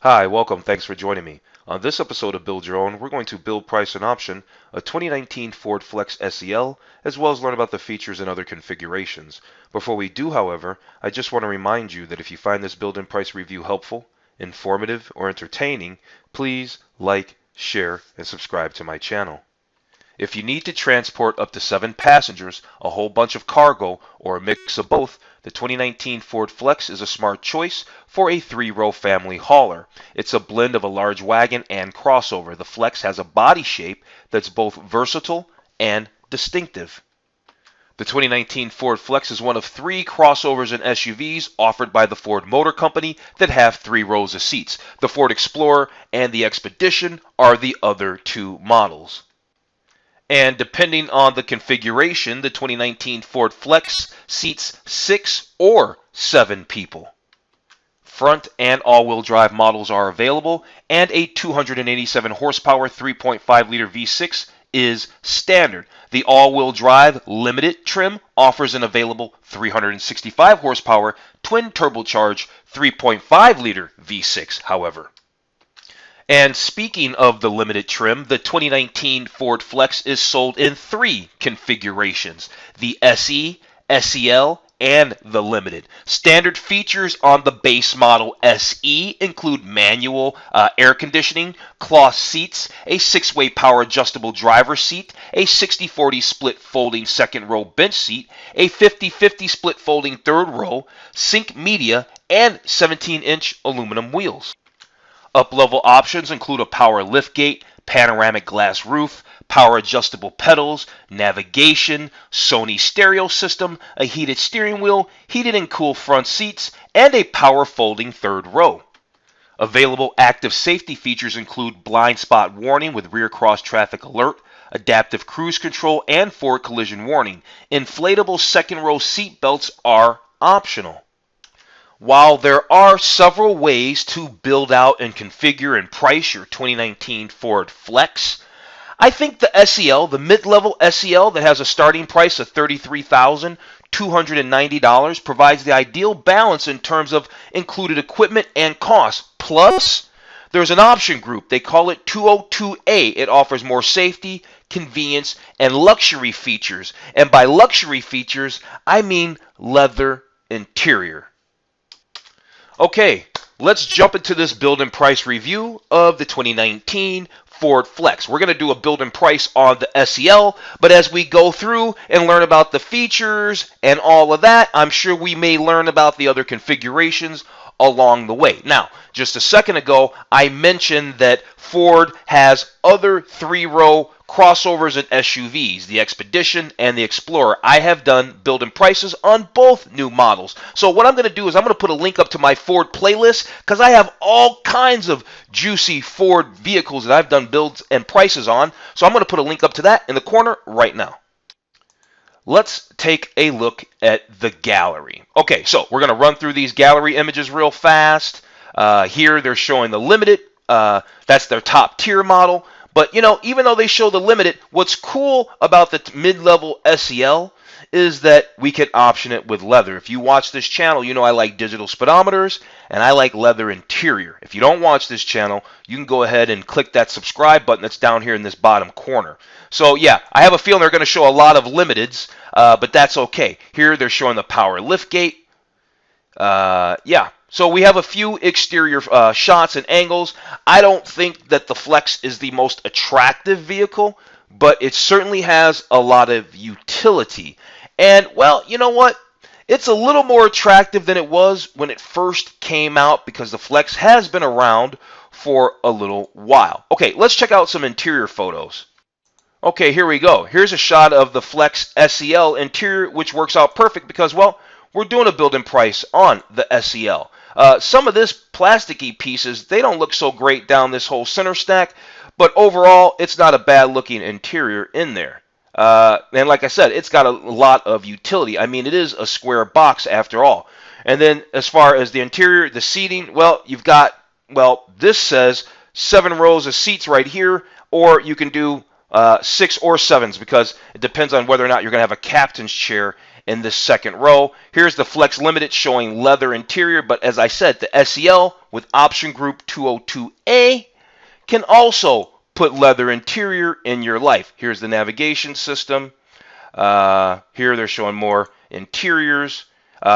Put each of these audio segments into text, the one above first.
Hi, welcome. Thanks for joining me. On this episode of Build Your Own, we're going to build, price, and option a 2019 Ford Flex SEL, as well as learn about the features and other configurations. Before we do, however, I just want to remind you that if you find this build and price review helpful, informative, or entertaining, please like, share, and subscribe to my channel. If you need to transport up to 7 passengers, a whole bunch of cargo, or a mix of both, the 2019 Ford Flex is a smart choice for a 3-row family hauler. It's a blend of a large wagon and crossover. The Flex has a body shape that's both versatile and distinctive. The 2019 Ford Flex is one of 3 crossovers and SUVs offered by the Ford Motor Company that have 3 rows of seats. The Ford Explorer and the Expedition are the other 2 models. And depending on the configuration, the 2019 Ford Flex seats 6 or 7 people. Front and all-wheel drive models are available, and a 287 horsepower 3.5-liter V6 is standard. The all-wheel drive Limited trim offers an available 365 horsepower twin-turbocharged 3.5-liter V6, however. And speaking of the Limited trim, the 2019 Ford Flex is sold in 3 configurations: the SE, SEL, and the Limited. Standard features on the base model SE include manual air conditioning, cloth seats, a 6-way power adjustable driver's seat, a 60-40 split folding second row bench seat, a 50-50 split folding third row, sync media, and 17-inch aluminum wheels. Up-level options include a power liftgate, panoramic glass roof, power adjustable pedals, navigation, Sony stereo system, a heated steering wheel, heated and cool front seats, and a power folding third row. Available active safety features include blind spot warning with rear cross traffic alert, adaptive cruise control, and forward collision warning. Inflatable second row seat belts are optional. While there are several ways to build out and configure and price your 2019 Ford Flex, I think the SEL, the mid-level SEL that has a starting price of $33,290, provides the ideal balance in terms of included equipment and cost. Plus, there's an option group. They call it 202A. It offers more safety, convenience, and luxury features. And by luxury features, I mean leather interior. Okay, let's jump into this build and price review of the 2019 Ford Flex. We're going to do a build and price on the SEL, but as we go through and learn about the features and all of that, I'm sure we may learn about the other configurations along the way. Now, just a second ago, I mentioned that Ford has other 3-row crossovers and SUVs, the Expedition and the Explorer. I have done build and prices on both new models. So what I'm going to do is I'm going to put a link up to my Ford playlist because I have all kinds of juicy Ford vehicles that I've done builds and prices on. So I'm going to put a link up to that in the corner right now. Let's take a look at the gallery. Okay, so we're going to run through these gallery images real fast. Here they're showing the Limited. That's their top tier model. But, you know, even though they show the Limited, what's cool about the mid-level SEL is that we can option it with leather. If you watch this channel, you know I like digital speedometers and I like leather interior. If you don't watch this channel, you can go ahead and click that subscribe button that's down here in this bottom corner. So, yeah, I have a feeling they're going to show a lot of Limiteds, but that's okay. Here they're showing the power liftgate. Yeah. So we have a few exterior shots and angles. I don't think that the Flex is the most attractive vehicle, but it certainly has a lot of utility. And, well, you know what? It's a little more attractive than it was when it first came out because the Flex has been around for a little while. Okay, let's check out some interior photos. Okay, here we go. Here's a shot of the Flex SEL interior, which works out perfect because, well, we're doing a build and price on the SEL. Some of this plasticky pieces, they don't look so great down this whole center stack, but overall, it's not a bad looking interior in there. And like I said, it's got a lot of utility. I mean, it is a square box after all. And then as far as the interior, the seating, well, you've got, well, this says 7 rows of seats right here, or you can do 6 or 7s because it depends on whether or not you're going to have a captain's chair in the second row. Here's the Flex Limited showing leather interior, but as I said, the SEL with option group 202A can also put leather interior in your life. Here's the navigation system. Here they're showing more interiors.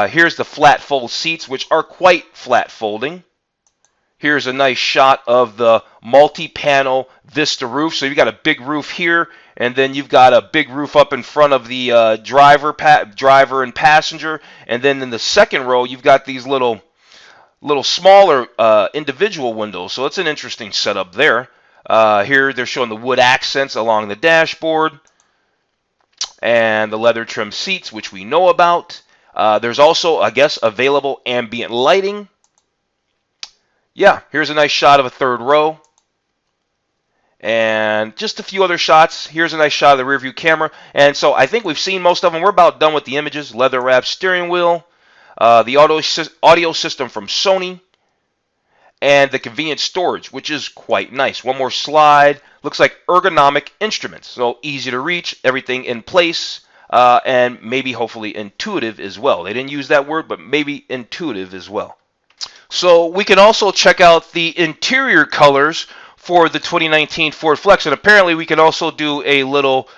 Here's the flat fold seats, which are quite flat folding. Here's a nice shot of the multi-panel Vista roof. So you've got a big roof here, and then you've got a big roof up in front of the driver and passenger. And then in the second row, you've got these little smaller individual windows. So it's an interesting setup there. Here they're showing the wood accents along the dashboard and the leather trim seats, which we know about. There's also, I guess, available ambient lighting. Yeah, here's a nice shot of a third row. And just a few other shots. Here's a nice shot of the rear view camera. And so I think we've seen most of them. We're about done with the images. Leather wrapped steering wheel, the audio system from Sony, and the convenient storage, which is quite nice. One more slide. Looks like ergonomic instruments. So easy to reach, everything in place, and maybe hopefully intuitive as well. They didn't use that word, but maybe intuitive as well. So we can also check out the interior colors for the 2019 Ford Flex, and apparently we can also do a little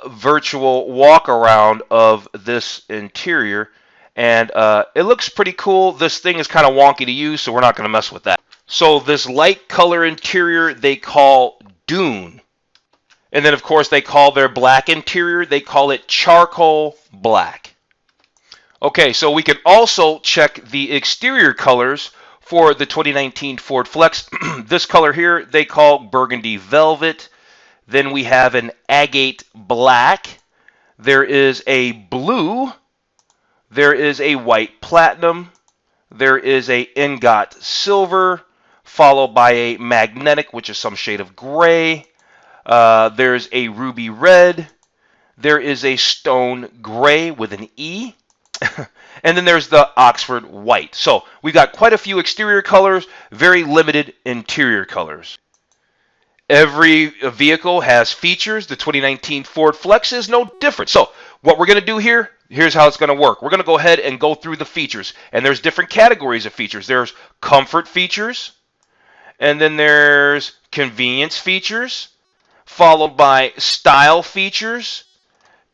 virtual walk around of this interior, and it looks pretty cool. This thing is kind of wonky to use, so we're not going to mess with that. So this light color interior they call Dune, and then of course they call their black interior, they call it charcoal black. Okay, so we can also check the exterior colors for the 2019 Ford Flex. This color here they call burgundy velvet. Then we have an agate black. There is a blue. There is a white platinum. There is a ingot silver, followed by a magnetic, which is some shade of gray. There's a ruby red. There is a stone gray with an E. And then there's the Oxford white. So we've got quite a few exterior colors, very limited interior colors. Every vehicle has features. The 2019 Ford Flex is no different. So what we're going to do here, here's how it's going to work. We're going to go ahead and go through the features. And there's different categories of features. There's comfort features, and then there's convenience features, followed by style features,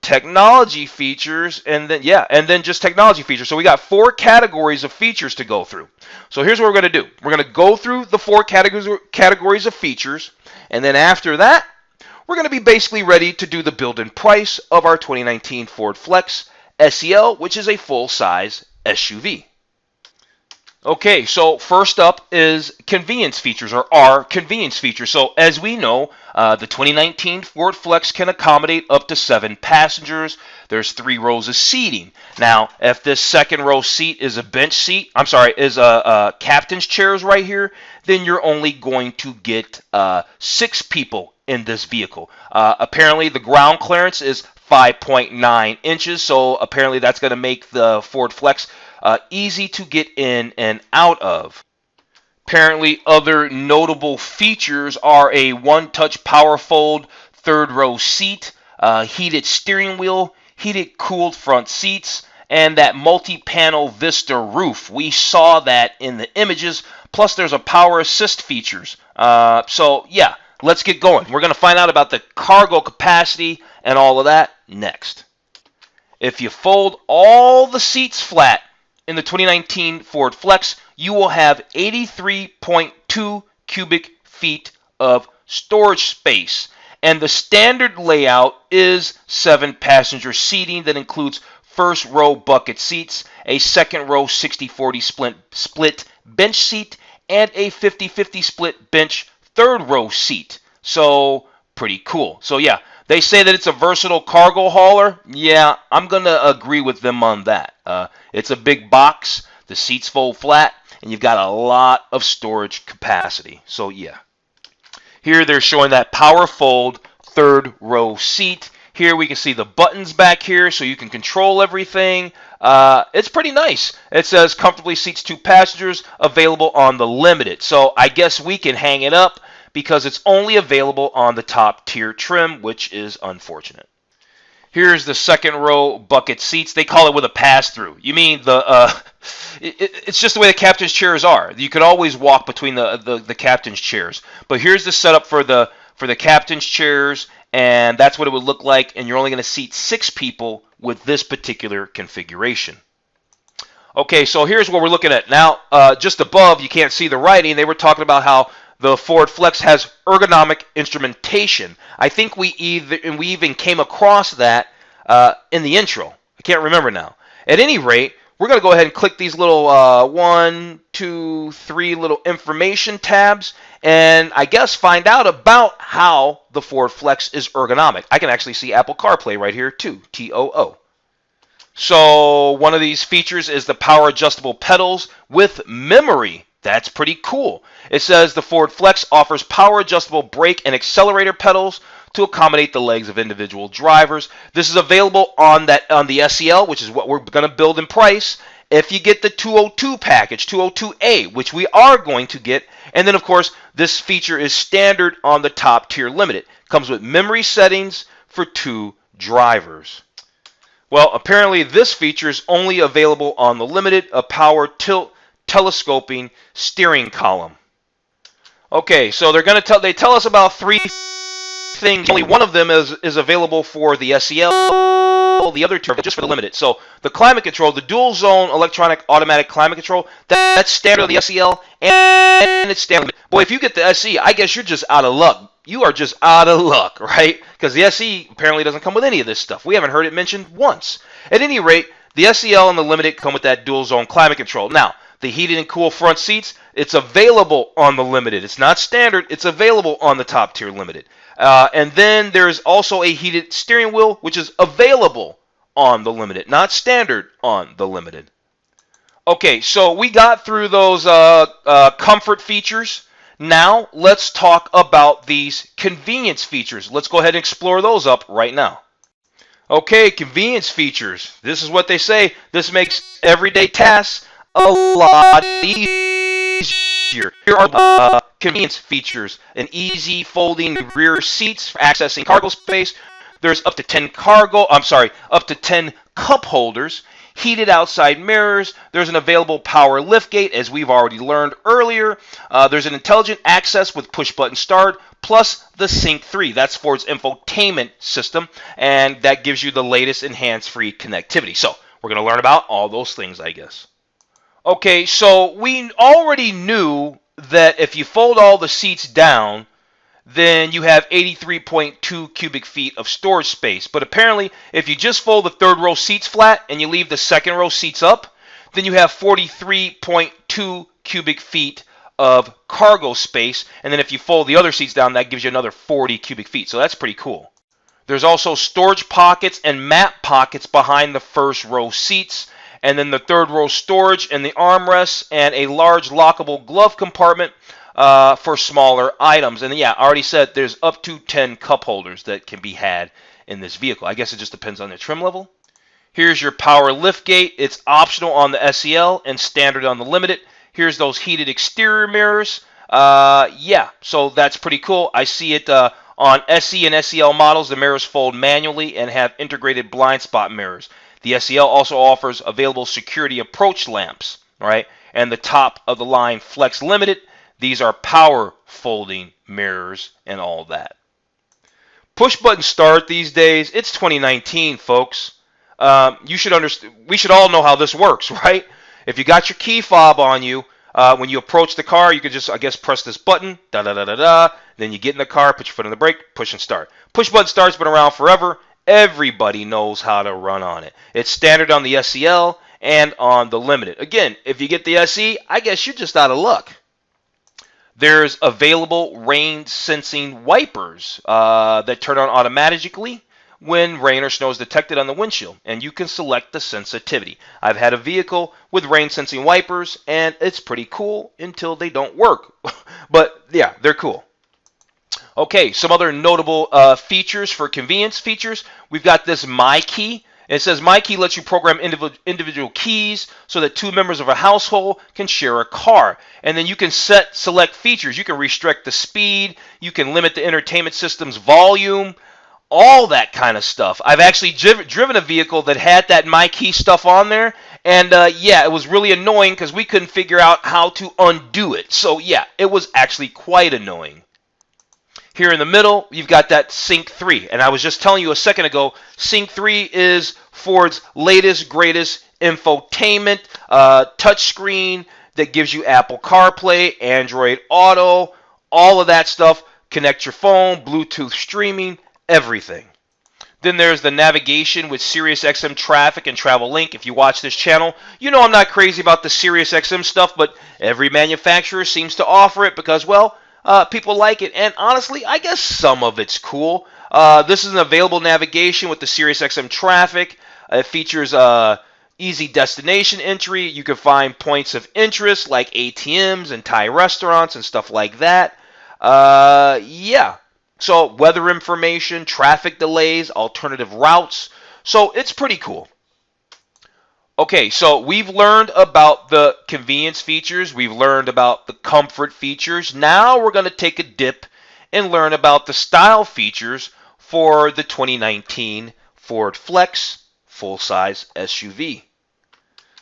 technology features, and then just technology features. So we got 4 categories of features to go through. So here's what we're going to do. We're going to go through the 4 categories of features, and then after that, we're going to be basically ready to do the build-in price of our 2019 Ford Flex SEL, which is a full-size SUV. Okay, so first up is convenience features, or our convenience features. So as we know, the 2019 Ford Flex can accommodate up to 7 passengers. There's 3 rows of seating. Now, if this second row seat is a bench seat, is a captain's chairs right here, then you're only going to get 6 people in this vehicle. Apparently, the ground clearance is 5.9 inches, so apparently that's going to make the Ford Flex easy to get in and out of. Apparently, other notable features are a one-touch power fold third row seat, heated steering wheel, heated cooled front seats, and that multi-panel Vista roof. We saw that in the images, plus there's a power assist features. So yeah, let's get going. We're going to find out about the cargo capacity and all of that next. If you fold all the seats flat in the 2019 Ford Flex, you will have 83.2 cubic feet of storage space. And the standard layout is 7 passenger seating that includes first row bucket seats, a second row 60-40 split bench seat, and a 50-50 split bench third row seat. So pretty cool. So yeah, they say that it's a versatile cargo hauler. Yeah, I'm going to agree with them on that. It's a big box, the seats fold flat, and you've got a lot of storage capacity. So yeah. Here they're showing that power fold third row seat. Here we can see the buttons back here so you can control everything. It's pretty nice. It says comfortably seats 2 passengers, available on the Limited. So I guess we can hang it up because it's only available on the top tier trim, which is unfortunate. Here's the second row bucket seats. They call it with a pass-through. You mean it's just the way the captain's chairs are. You could always walk between the captain's chairs. But here's the setup for the captain's chairs, and that's what it would look like. And you're only going to seat 6 people with this particular configuration. Okay, so here's what we're looking at now. Just above, you can't see the writing. They were talking about how the Ford Flex has ergonomic instrumentation. I think we even came across that in the intro. I can't remember now. At any rate, we're going to go ahead and click these little 1, 2, 3 little information tabs, and I guess find out about how the Ford Flex is ergonomic. I can actually see Apple CarPlay right here too, TOO. So one of these features is the power adjustable pedals with memory. That's pretty cool. It says the Ford Flex offers power adjustable brake and accelerator pedals to accommodate the legs of individual drivers. This is available on the SEL, which is what we're going to build in price, if you get the 202 package, 202A, which we are going to get. And then, of course, this feature is standard on the top tier Limited. Comes with memory settings for 2 drivers. Well, apparently this feature is only available on the Limited, a power tilt telescoping steering column. Okay, so they tell us about 3 things. Only one of them is available for the SEL. The other 2 are just for the Limited. So the climate control, the dual zone electronic automatic climate control, that's standard on the SEL and it's standard. Boy, if you get the SE, I guess you're just out of luck. You are just out of luck, right? Because the SE apparently doesn't come with any of this stuff. We haven't heard it mentioned once. At any rate, the SEL and the Limited come with that dual zone climate control. Now, the heated and cool front seats, it's available on the Limited. It's not standard. It's available on the top tier Limited. And then there's also a heated steering wheel, which is available on the Limited, not standard on the Limited. Okay, so we got through those comfort features. Now, let's talk about these convenience features. Let's go ahead and explore those up right now. Okay, convenience features. This is what they say. This makes everyday tasks a lot easier. Here are convenience features. An easy folding rear seats for accessing cargo space. There's up to 10 cup holders. Heated outside mirrors. There's an available power liftgate, as we've already learned earlier. There's an intelligent access with push-button start, plus the Sync 3. That's Ford's infotainment system, and that gives you the latest and hands-free connectivity. So we're going to learn about all those things, I guess. Okay, so we already knew that if you fold all the seats down, then you have 83.2 cubic feet of storage space. But apparently, if you just fold the 3rd row seats flat and you leave the 2nd row seats up, then you have 43.2 cubic feet of cargo space. And then if you fold the other seats down, that gives you another 40 cubic feet. So that's pretty cool. There's also storage pockets and map pockets behind the 1st row seats. And then the 3rd row storage and the armrests and a large lockable glove compartment for smaller items. And yeah, I already said there's up to 10 cup holders that can be had in this vehicle. I guess it just depends on the trim level. Here's your power liftgate. It's optional on the SEL and standard on the Limited. Here's those heated exterior mirrors. Yeah, so that's pretty cool. I see it on SE and SEL models. The mirrors fold manually and have integrated blind spot mirrors. The SEL also offers available security approach lamps, right? And the top of the line Flex Limited. These are power folding mirrors and all that. Push button start these days. It's 2019, folks. You should understand. We should all know how this works, right? If you got your key fob on you, when you approach the car, you can just, I guess, press this button. Da da da da da. Then you get in the car, put your foot on the brake, push and start. Push button start's been around forever. Everybody knows how to run on it. It's standard on the SEL and on the Limited. Again, if you get the SE, I guess you're just out of luck. There's available rain sensing wipers that turn on automatically when rain or snow is detected on the windshield, and you can select the sensitivity. I've had a vehicle with rain sensing wipers, and it's pretty cool until they don't work. But yeah, they're cool. Okay, some other notable features for convenience features. We've got this My Key. It says My Key lets you program individual keys so that 2 members of a household can share a car. And then you can select features. You can restrict the speed. You can limit the entertainment system's volume. all that kind of stuff. I've actually driven a vehicle that had that My Key stuff on there, and yeah, it was really annoying because we couldn't figure out how to undo it. So yeah, it was actually quite annoying. Here in the middle, you've got that Sync 3, and I was just telling you a second ago, Sync 3 is Ford's latest, greatest infotainment touchscreen that gives you Apple CarPlay, Android Auto, all of that stuff. Connect your phone, Bluetooth streaming, everything. Then there's the navigation with SiriusXM Traffic and Travel Link. If you watch this channel, you know I'm not crazy about the SiriusXM stuff, but every manufacturer seems to offer it because, well, people like it. And honestly, I guess some of it's cool. This is an available navigation with the SiriusXM Traffic. It features easy destination entry. You can find points of interest like ATMs and Thai restaurants and stuff like that. Yeah. So weather information, traffic delays, alternative routes. So it's pretty cool. Okay, so we've learned about the convenience features. We've learned about the comfort features. Now we're going to take a dip and learn about the style features for the 2019 Ford Flex full-size SUV.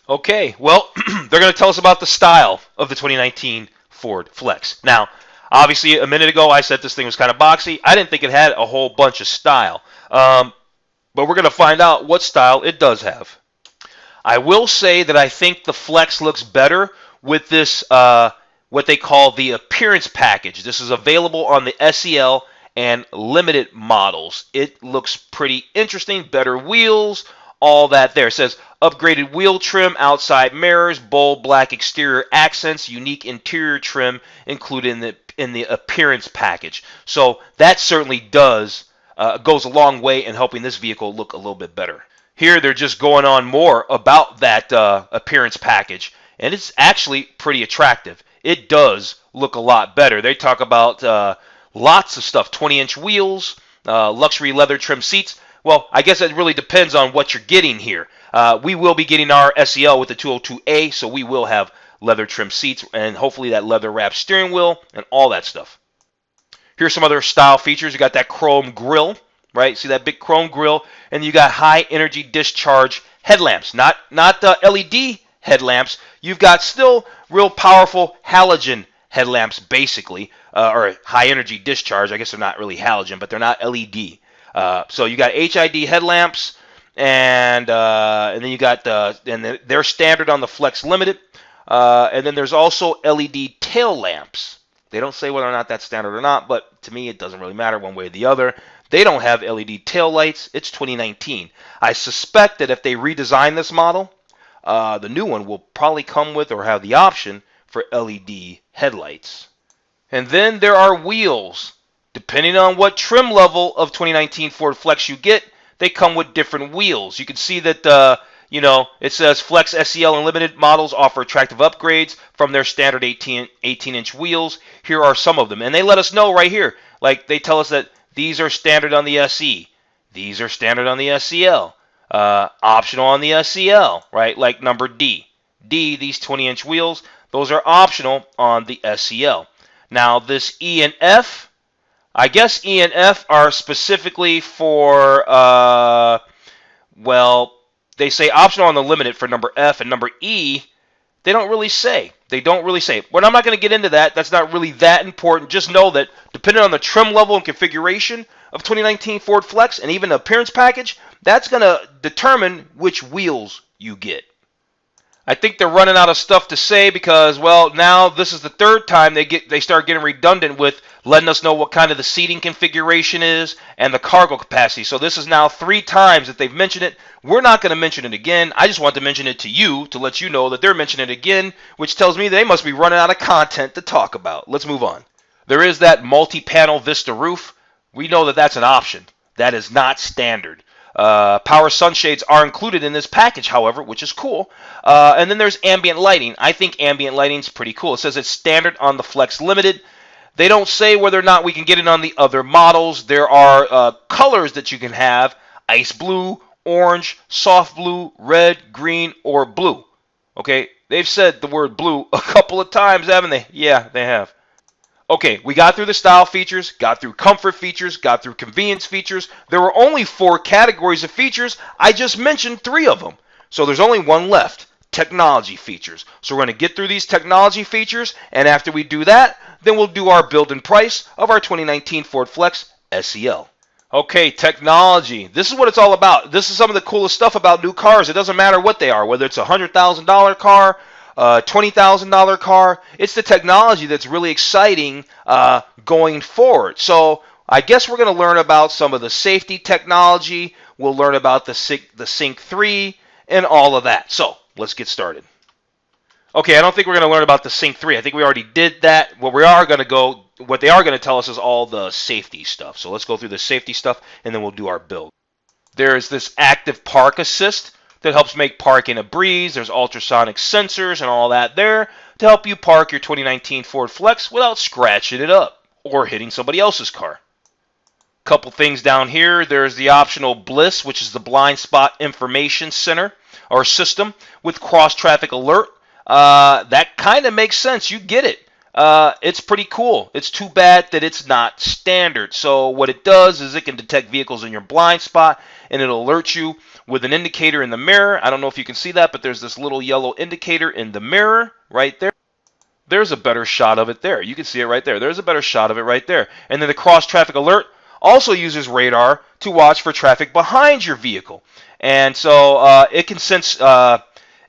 Okay, well, they're going to tell us about the style of the 2019 Ford Flex. Now, obviously, a minute ago, I said this thing was kind of boxy. I didn't think it had a whole bunch of style. But we're going to find out what style it does have. I will say that I think the Flex looks better with this, what they call the appearance package. This is available on the SEL and Limited models. It looks pretty interesting. Better wheels, all that there. It says upgraded wheel trim, outside mirrors, bold black exterior accents, unique interior trim included in the appearance package. So that certainly goes a long way in helping this vehicle look a little bit better. Here they're just going on more about that appearance package, and it's actually pretty attractive. It does look a lot better. They talk about lots of stuff, 20-inch wheels, luxury leather trim seats. Well, I guess it really depends on what you're getting here. We will be getting our SEL with the 202A, so we will have leather trim seats and hopefully that leather wrapped steering wheel and all that stuff. Here's some other style features. You got that chrome grille, right? See that big chrome grille, and you got high energy discharge headlamps, not LED headlamps. You've got still real powerful halogen headlamps, basically, or high energy discharge. I guess they're not really halogen, but they're not LED. So you got HID headlamps, and then you got they're standard on the Flex Limited, and then there's also LED tail lamps. They don't say whether or not that's standard or not, but to me it doesn't really matter one way or the other. They don't have LED tail lights. It's 2019. I suspect that if they redesign this model, the new one will probably come with or have the option for LED headlights. And then there are wheels. Depending on what trim level of 2019 Ford Flex you get, they come with different wheels. You can see that it says Flex SEL and Limited models offer attractive upgrades from their standard 18-inch wheels. Here are some of them. And they let us know right here. Like, they tell us that these are standard on the SE. These are standard on the SEL. Optional on the SEL, right? Like number D. D, these 20-inch wheels, those are optional on the SEL. Now, this E and F, I guess E and F are specifically for, they say optional on the Limited for number F, and number E, they don't really say. They don't really say. But I'm not going to get into that. That's not really that important. Just know that depending on the trim level and configuration of 2019 Ford Flex and even the appearance package, that's going to determine which wheels you get. I think they're running out of stuff to say because, well, now this is the third time they start getting redundant with letting us know what kind of the seating configuration is and the cargo capacity. So this is now 3 times that they've mentioned it. We're not going to mention it again. I just want to mention it to you to let you know that they're mentioning it again, which tells me they must be running out of content to talk about. Let's move on. There is that multi-panel Vista roof. We know that that's an option. That is not standard. Power sunshades are included in this package, however, which is cool. And then there's ambient lighting. I think ambient lighting is pretty cool. It says it's standard on the Flex Limited. They don't say whether or not we can get it on the other models. There are colors that you can have: ice blue, orange, soft blue, red, green, or blue. Okay, they've said the word blue a couple of times, haven't they? Yeah, they have. Okay, we got through the style features, got through comfort features, got through convenience features. There were only 4 categories of features. I just mentioned 3 of them. So there's only one left, technology features. So we're going to get through these technology features, and after we do that, then we'll do our build and price of our 2019 Ford Flex SEL. Okay, technology. This is what it's all about. This is some of the coolest stuff about new cars. It doesn't matter what they are, whether it's a $100,000 car, $20,000 car. It's the technology that's really exciting going forward. So I guess we're going to learn about some of the safety technology. We'll learn about the Sync 3 and all of that. So let's get started. Okay, I don't think we're going to learn about the Sync 3. I think we already did that. What they are going to tell us is all the safety stuff. So let's go through the safety stuff, and then we'll do our build. There's this active park assist that helps make parking a breeze. There's ultrasonic sensors and all that there to help you park your 2019 Ford Flex without scratching it up or hitting somebody else's car. Couple things down here. There's the optional BLIS, which is the Blind Spot Information Center or system with cross-traffic alert. That kind of makes sense. You get it. It's pretty cool. It's too bad that it's not standard. So what it does is it can detect vehicles in your blind spot, and it'll alert you with an indicator in the mirror. I don't know if you can see that, but there's this little yellow indicator in the mirror right there. There's a better shot of it there. You can see it right there. There's a better shot of it right there. And then the cross-traffic alert also uses radar to watch for traffic behind your vehicle. And so it can sense...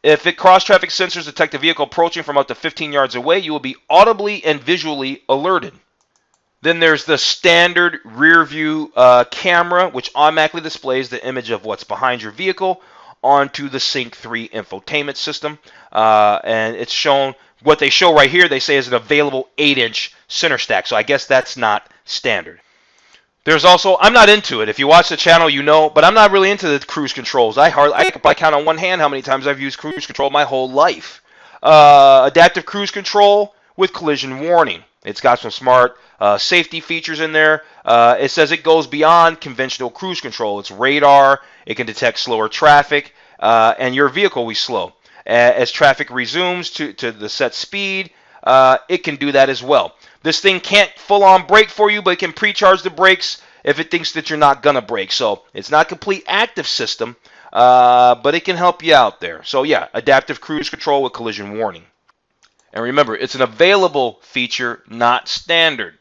if it cross-traffic sensors detect a vehicle approaching from up to 15 yards away, you will be audibly and visually alerted. Then there's the standard rear view camera, which automatically displays the image of what's behind your vehicle onto the Sync 3 infotainment system. And it's shown, what they show right here, they say is an available 8-inch center stack. So I guess that's not standard. There's also, I'm not into it. If you watch the channel, you know, but I'm not really into the cruise controls. I can probably count on one hand how many times I've used cruise control my whole life. Adaptive cruise control with collision warning. It's got some smart safety features in there. It says it goes beyond conventional cruise control. It's radar. It can detect slower traffic, and your vehicle will be slow. As traffic resumes to the set speed, it can do that as well. This thing can't full-on brake for you, but it can pre-charge the brakes if it thinks that you're not going to brake. So it's not a complete active system, but it can help you out there. So yeah, adaptive cruise control with collision warning. And remember, it's an available feature, not standard.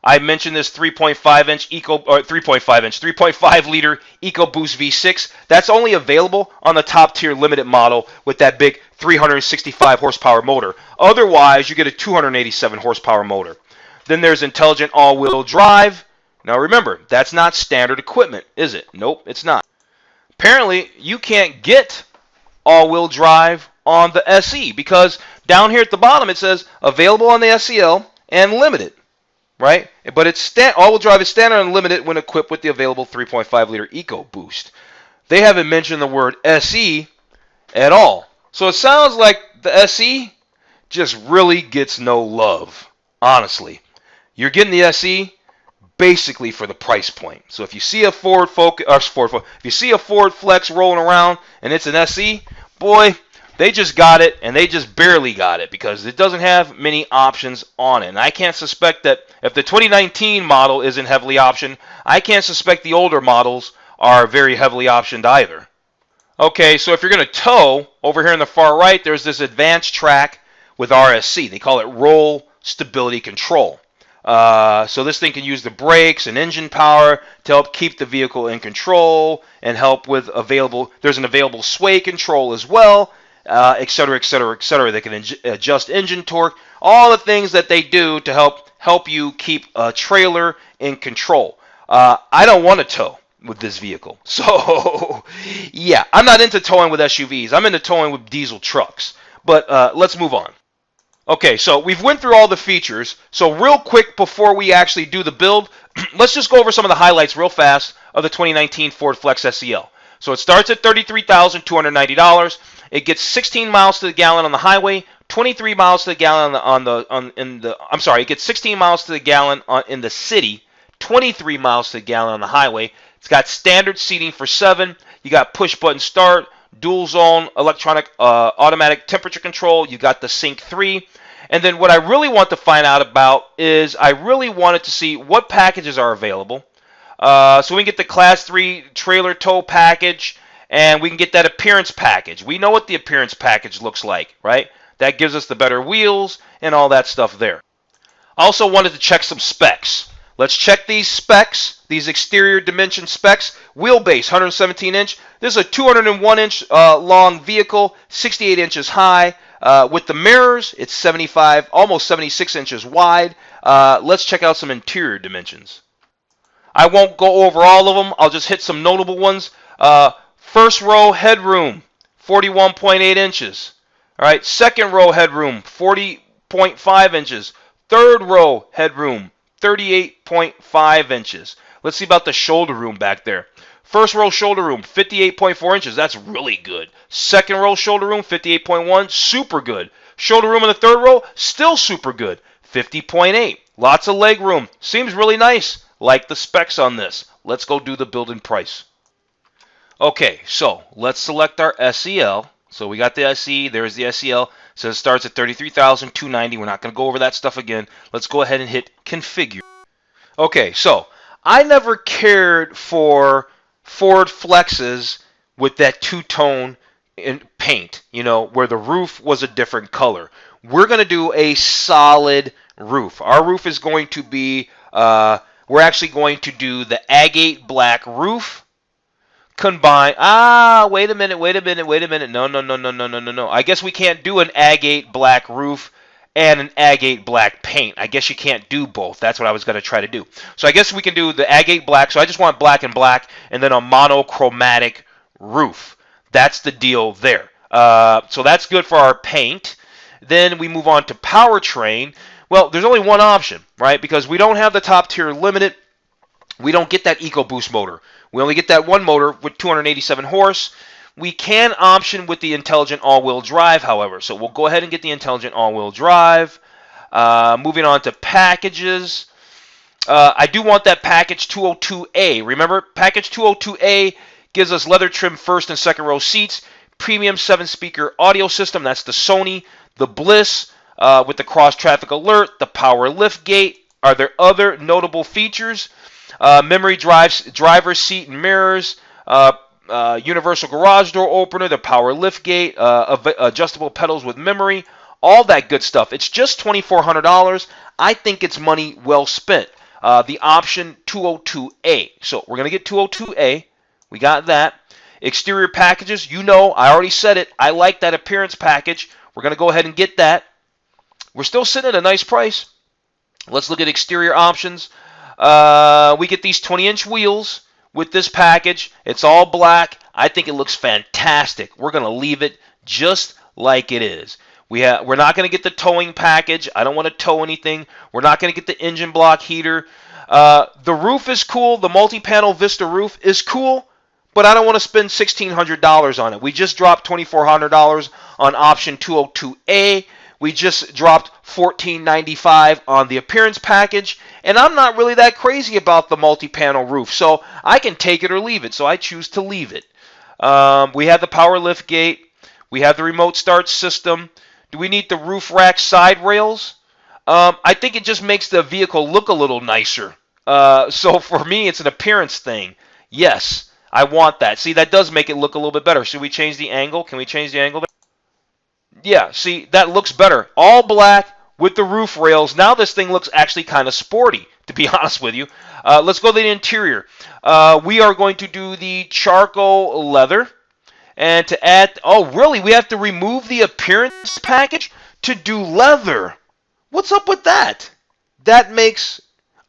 I mentioned this 3.5-inch 3.5 liter EcoBoost V6. That's only available on the top tier limited model with that big 365 horsepower motor. Otherwise, you get a 287 horsepower motor. Then there's intelligent all-wheel drive. Now remember, that's not standard equipment, is it? Nope, it's not. Apparently, you can't get all-wheel drive on the SE because down here at the bottom it says available on the SEL and limited. Right? But it's all-wheel drive is standard and limited when equipped with the available 3.5 liter EcoBoost. They haven't mentioned the word SE at all. So it sounds like the SE just really gets no love. Honestly. You're getting the SE basically for the price point. So if you see a if you see a Ford Flex rolling around and it's an SE, boy, they just got it, and they just barely got it because it doesn't have many options on it. And I can't suspect that if the 2019 model isn't heavily optioned, I can't suspect the older models are very heavily optioned either. Okay, so if you're going to tow, over here on the far right, there's this advanced track with RSC. They call it Roll Stability Control. So this thing can use the brakes and engine power to help keep the vehicle in control and help with there's an available sway control as well. Et cetera, et cetera, et cetera. They can adjust engine torque, all the things that they do to help you keep a trailer in control. I don't want to tow with this vehicle. So, yeah, I'm not into towing with SUVs. I'm into towing with diesel trucks. But let's move on. Okay, so we've went through all the features. So real quick before we actually do the build, let's just go over some of the highlights real fast of the 2019 Ford Flex SEL. So it starts at $33,290. It gets 16 miles to the gallon on the highway, 23 miles to the gallon it gets 16 miles to the gallon in the city, 23 miles to the gallon on the highway. It's got standard seating for 7. You got push button start, dual zone electronic automatic temperature control. You got the Sync 3, And then what I really want to find out about is I really wanted to see what packages are available. So we can get the Class 3 trailer tow package, and we can get that appearance package. We know what the appearance package looks like, right? That gives us the better wheels and all that stuff there. I also wanted to check some specs. Let's check these specs, these exterior dimension specs. Wheelbase, 117 inch. This is a 201 inch long vehicle, 68 inches high. With the mirrors, it's 75, almost 76 inches wide. Let's check out some interior dimensions. I won't go over all of them. I'll just hit some notable ones. First row headroom, 41.8 inches. All right, second row headroom, 40.5 inches. Third row headroom, 38.5 inches. Let's see about the shoulder room back there. First row shoulder room, 58.4 inches. That's really good. Second row shoulder room, 58.1. Super good. Shoulder room in the third row, still super good. 50.8. Lots of leg room. Seems really nice. Like the specs on this. Let's go do the build and price. Okay, so let's select our SEL. So we got the SE. There's the SEL. So it starts at $33,290. We're not going to go over that stuff again. Let's go ahead and hit configure. Okay, so I never cared for Ford Flexes with that two-tone in paint, you know, where the roof was a different color. We're going to do a solid roof. Our roof is going to be, we're actually going to do the agate black roof. Combine. Wait a minute. No. I guess we can't do an agate black roof and an agate black paint. I guess you can't do both. That's what I was going to try to do. So I guess we can do the agate black. So I just want black and black, and then a monochromatic roof. That's the deal there. So that's good for our paint. Then we move on to powertrain. Well, there's only one option, right? Because we don't have the top tier limited. We don't get that EcoBoost motor. We only get that one motor with 287 horse. We can option with the intelligent all-wheel drive, however. So we'll go ahead and get the intelligent all-wheel drive. Moving on to packages. I do want that package 202A. Remember, package 202A gives us leather trim first and second row seats, premium 7-speaker audio system. That's the Sony. The Bliss with the cross-traffic alert, the power lift gate. Are there other notable features? Memory driver's seat and mirrors, universal garage door opener, the power lift gate, adjustable pedals with memory, all that good stuff. It's just $2,400. I think it's money well spent. The option 202A. So we're going to get 202A. We got that. Exterior packages, you know, I already said it. I like that appearance package. We're going to go ahead and get that. We're still sitting at a nice price. Let's look at exterior options. We get these 20-inch wheels with this package. It's all black. I think it looks fantastic. We're going to leave it just like it is. We're not going to get the towing package. I don't want to tow anything. We're not going to get the engine block heater. The roof is cool. The multi-panel Vista roof is cool, but I don't want to spend $1,600 on it. We just dropped $2,400 on option 202A. We just dropped $1,495 on the appearance package, and I'm not really that crazy about the multi-panel roof, so I can take it or leave it, so I choose to leave it. We have the power lift gate. We have the remote start system. Do we need the roof rack side rails? I think it just makes the vehicle look a little nicer. So for me, it's an appearance thing. Yes, I want that. See, that does make it look a little bit better. Should we change the angle? Can we change the angle? Yeah, see, that looks better. All black with the roof rails. Now this thing looks actually kind of sporty, to be honest with you. Let's go to the interior. We are going to do the charcoal leather. And to add, oh, really? We have to remove the appearance package to do leather. What's up with that? That makes,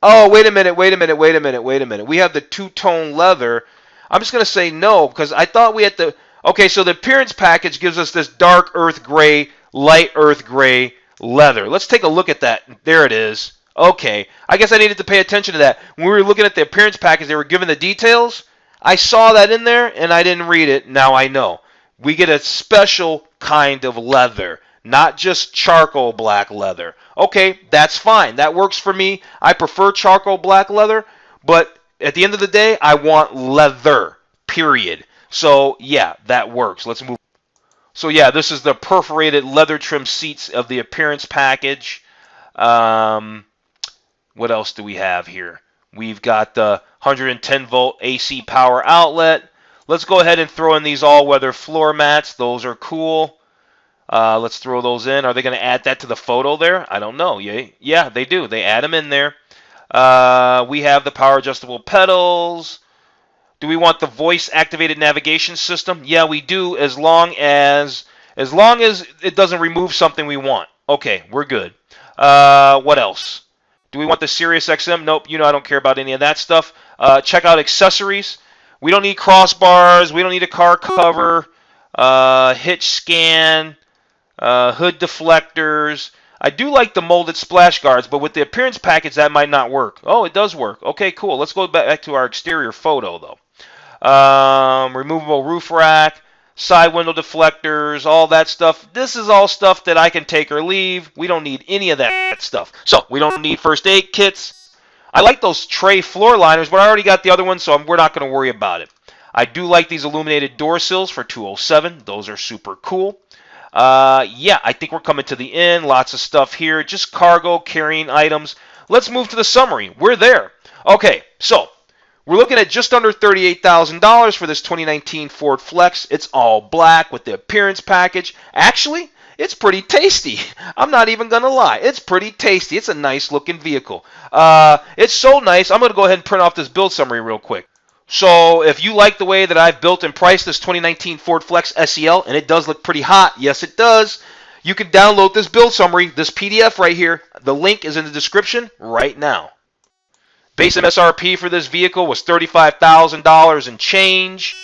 oh, wait a minute. We have the two-tone leather. I'm just going to say no, because I thought we had to. Okay, so the appearance package gives us this dark earth gray, light earth gray leather. Let's take a look at that. There it is. Okay, I guess I needed to pay attention to that. When we were looking at the appearance package, they were given the details. I saw that in there, and I didn't read it. Now I know. We get a special kind of leather, not just charcoal black leather. Okay, that's fine. That works for me. I prefer charcoal black leather, but at the end of the day, I want leather, period. So, yeah, that works. Let's move. So yeah, this is the perforated leather trim seats of the appearance package. What else do we have here? We've got the 110 volt AC power outlet. Let's go ahead and throw in these all-weather floor mats. Those are cool. Let's throw those in. Are they going to add that to the photo there? I don't know. Yeah, they do. They add them in there. We have the power adjustable pedals. Do we want the voice activated navigation system? Yeah, we do, as long as it doesn't remove something we want. Okay, we're good. What else? Do we want the Sirius XM? Nope, I don't care about any of that stuff. Check out accessories. We don't need crossbars. We don't need a car cover. Hitch scan. Hood deflectors. I do like the molded splash guards, but with the appearance package, that might not work. Oh, it does work. Okay, cool. Let's go back to our exterior photo, though. Removable roof rack, side window deflectors, all that stuff. This is all stuff that I can take or leave. We don't need any of that stuff. So we don't need first aid kits. I like those tray floor liners, but I already got the other one, so we're not going to worry about it. I do like these illuminated door sills for 207. Those are super cool. Yeah, I think we're coming to the end. Lots of stuff here. Just cargo, carrying items. Let's move to the summary. We're there. Okay, so we're looking at just under $38,000 for this 2019 Ford Flex. It's all black with the appearance package. Actually, it's pretty tasty. I'm not even going to lie. It's pretty tasty. It's a nice looking vehicle. It's so nice. I'm going to go ahead and print off this build summary real quick. So if you like the way that I've built and priced this 2019 Ford Flex SEL, and it does look pretty hot, yes it does, you can download this build summary, this PDF right here. The link is in the description right now. Base MSRP for this vehicle was $35,000 and change.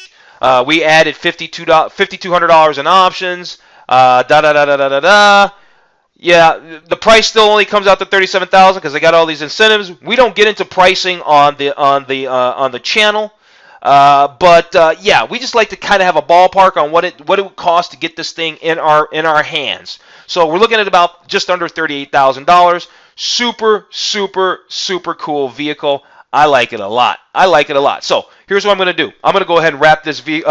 We added $5,200 in options. Yeah, the price still only comes out to $37,000 because I got all these incentives. We don't get into pricing on the channel, but yeah, we just like to kind of have a ballpark on what it would cost to get this thing in our hands. So we're looking at about just under $38,000. Super, super, super cool vehicle. I like it a lot. I like it a lot. So here's what I'm going to do. I'm going to go ahead and wrap this vehicle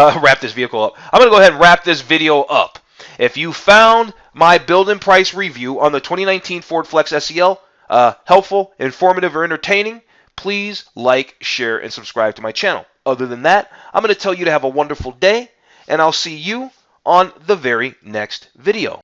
up. I'm going to go ahead and wrap this video up. If you found my build and price review on the 2019 Ford Flex SEL helpful, informative, or entertaining, please like, share, and subscribe to my channel. Other than that, I'm going to tell you to have a wonderful day, and I'll see you on the very next video.